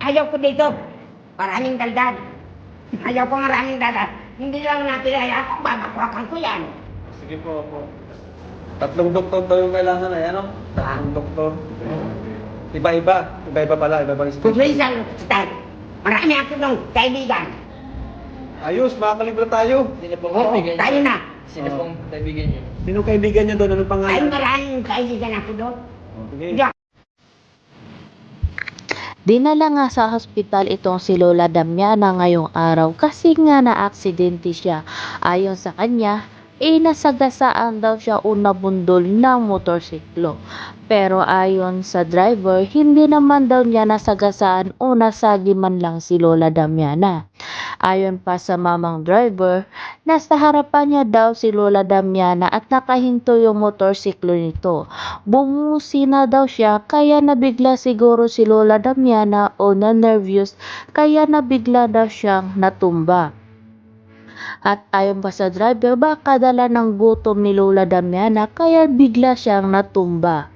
Ayaw ko dito. Maraming daldal. Ayaw ko maraming daldal. Hindi lang napilay ako, babakwakan ko yan. Sige po, opo. 3 doktor daw yung kailangan ay ano? 3 doktor. Iba-iba. Iba-iba pala. Iba-iba yung Kung sa isang hospital, marami ako nung kaibigan. Ayos, makakalibre tayo. Sino pong Oo, kaibigan tayo niyo? na. Sino pong kaibigan niyo? Sino kaibigan niyo doon? Anong Ay, pangalan? maraming kaibigan ako doon. Sige. Diyan. Dinala nga sa hospital itong si Lola Damiana ngayong araw kasi nga na-aksidente siya. Ayon sa kanya, nasagasaan daw siya o nabundol ng motorsiklo. Pero ayon sa driver, hindi naman daw niya nasagasaan o nasagi man lang si Lola Damiana. Ayon pa sa mamang driver, nasa harapan niya daw si Lola Damiana at nakahinto yung motorsiklo nito. Bumusi na daw siya kaya nabigla siguro si Lola Damiana o na-nervous kaya nabigla daw siyang natumba. At ayon pa sa driver, baka dala ng gutom ni Lola Damiana kaya bigla siyang natumba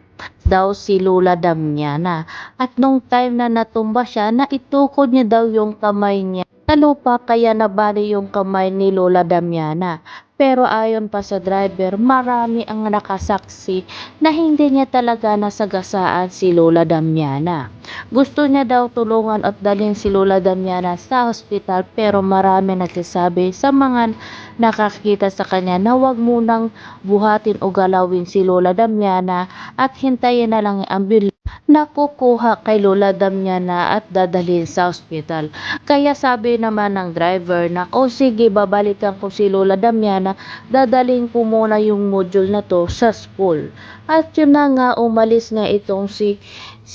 daw si Lola Damiana. At nung time na natumba siya, naitukod niya daw yung kamay niya sa lupa kaya nabali yung kamay ni Lola Damiana. Pero ayon pa sa driver, marami ang nakasaksi na hindi niya talaga nasagasaan si Lola Damiana. Gusto niya daw tulungan at dalhin si Lola Damiana sa ospital pero marami nagsasabi sa mga nakakita sa kanya na wag munang buhatin o galawin si Lola Damiana at hintayin na lang ang ambulance na kukuha kay Lola Damiana at dadalhin sa ospital. Kaya sabi naman ng driver na o sige babalikan ko si Lola Damiana, dadalhin ko muna yung module na to sa school. At yun na nga umalis nga itong si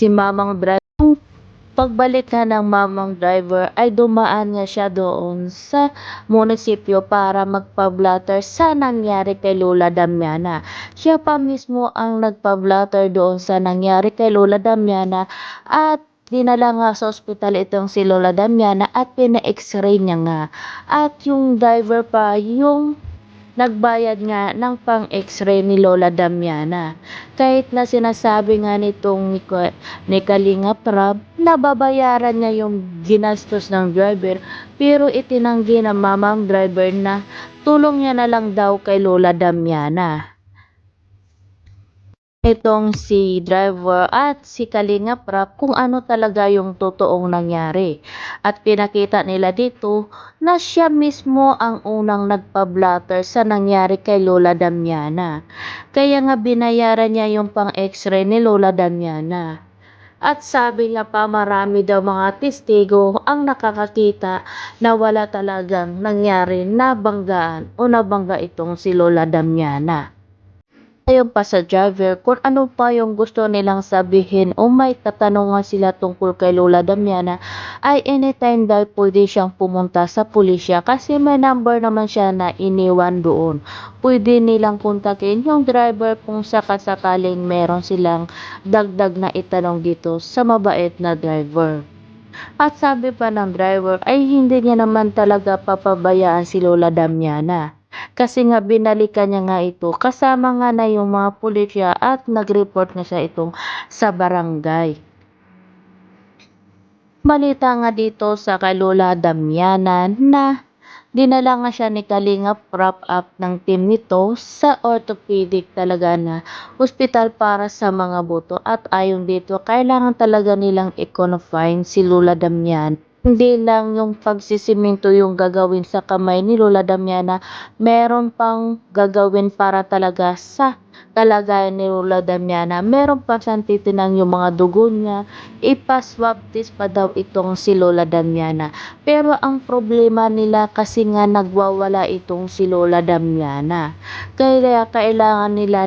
mamang driver. Pagbalik na ng mamang driver ay dumaan nga siya doon sa munisipyo para magpa-blatter sa nangyari kay Lola Damiana. Siya pa mismo ang nagpa-blatter doon sa nangyari kay Lola Damiana at dinala nga sa ospital itong si Lola Damiana at pina-x-ray niya nga. At yung driver pa yung nagbayad nga ng pang-x-ray ni Lola Damiana. Kahit na sinasabi nga nitong ni Kalinga Prab na babayaran niya yung ginastos ng driver, pero itinanggi ng mamang driver na tulong niya na lang daw kay Lola Damiana. Itong si driver at si Kalinga Prab kung ano talaga yung totoong nangyari. At pinakita nila dito na siya mismo ang unang nagpa-blatter sa nangyari kay Lola Damiana. Kaya nga binayaran niya yung pang-x-ray ni Lola Damiana. At sabi niya pa marami daw mga testigo ang nakakakita na wala talagang nangyari na banggaan o nabangga itong si Lola Damiana. Ayon pa sa driver kung ano pa yung gusto nilang sabihin o may katanungan sila tungkol kay Lola Damiana ay anytime daw pwede siyang pumunta sa pulisya kasi may number naman siya na iniwan doon. Pwede nilang kontakin yung driver kung sakasakaling meron silang dagdag na itanong dito sa mabait na driver. At sabi pa ng driver ay hindi niya naman talaga papabayaan si Lola Damiana. Kasi nga binalikan niya nga ito kasama nga na yung mga pulisya at nag-report na siya itong sa barangay. Balita nga dito sa kay Lola Damiana na dinala nga siya ni Kalinga Prab up ng team nito sa orthopedic talaga na hospital para sa mga buto at ayon dito kailangan talaga nilang i-confine si Lola Damiana. Hindi lang yung pagsisiminto yung gagawin sa kamay ni Lola Damiana, meron pang gagawin para talaga sa kalagayan ni Lola Damiana. Meron pa siyang titinang yung mga dugo niya, ipaswab test pa daw itong si Lola Damiana. Pero ang problema nila kasi nga nagwawala itong si Lola Damiana. Kaya kailangan nila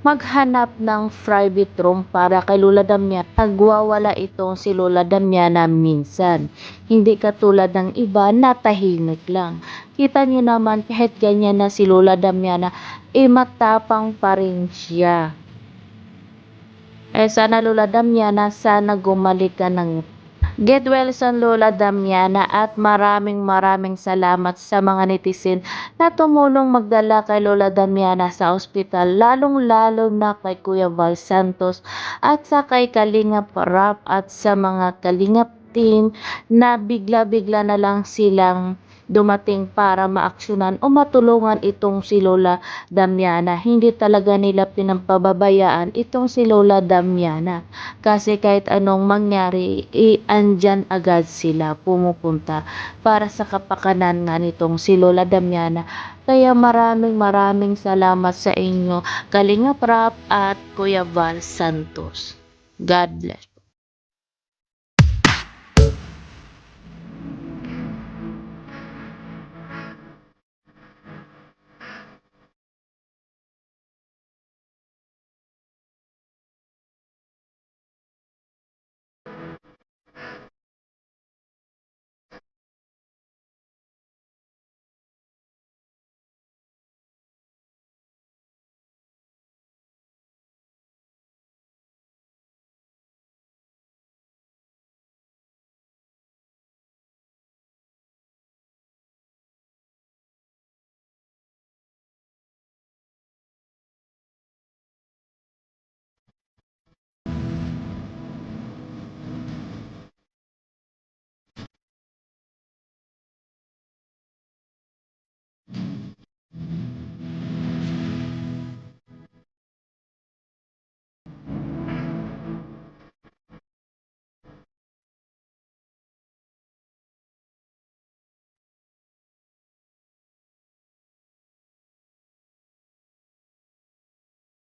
maghanap ng private room para kay Lola Damiana. Nagwawala itong si Lola Damiana minsan. Hindi katulad ng iba na tahimik lang. Kita niyo naman kahit ganyan na si Lola Damiana, matapang pa rin siya. Sana Lola Damiana, sana gumalik ka ng get well soon Lola Damiana at maraming salamat sa mga netizen na tumulong magdala kay Lola Damiana sa ospital, lalong-lalo na kay Kuya Val Santos at sa kay Kalinga Prab at sa mga Kalinga team na bigla-bigla na lang silang dumating para maaksyonan o matulungan itong si Lola Damiana. Hindi talaga nila pinapababayaan itong si Lola Damiana. Kasi kahit anong mangyari, andyan agad sila pumupunta para sa kapakanan nga nitong si Lola Damiana. Kaya maraming salamat sa inyo, Kalinga Prap at Kuya Val Santos. God bless.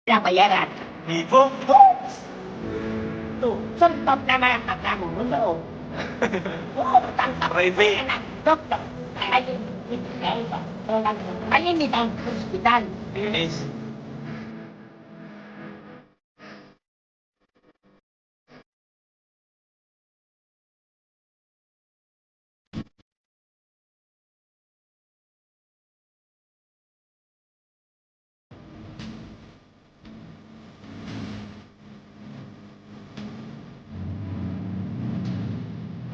Bayaran. Vivo? Tuh, sentap naman ang kamu. Oo. Oo, tangkap. Crazy. Doktor. Ayun. Ayun, dito ang hospital. Yes.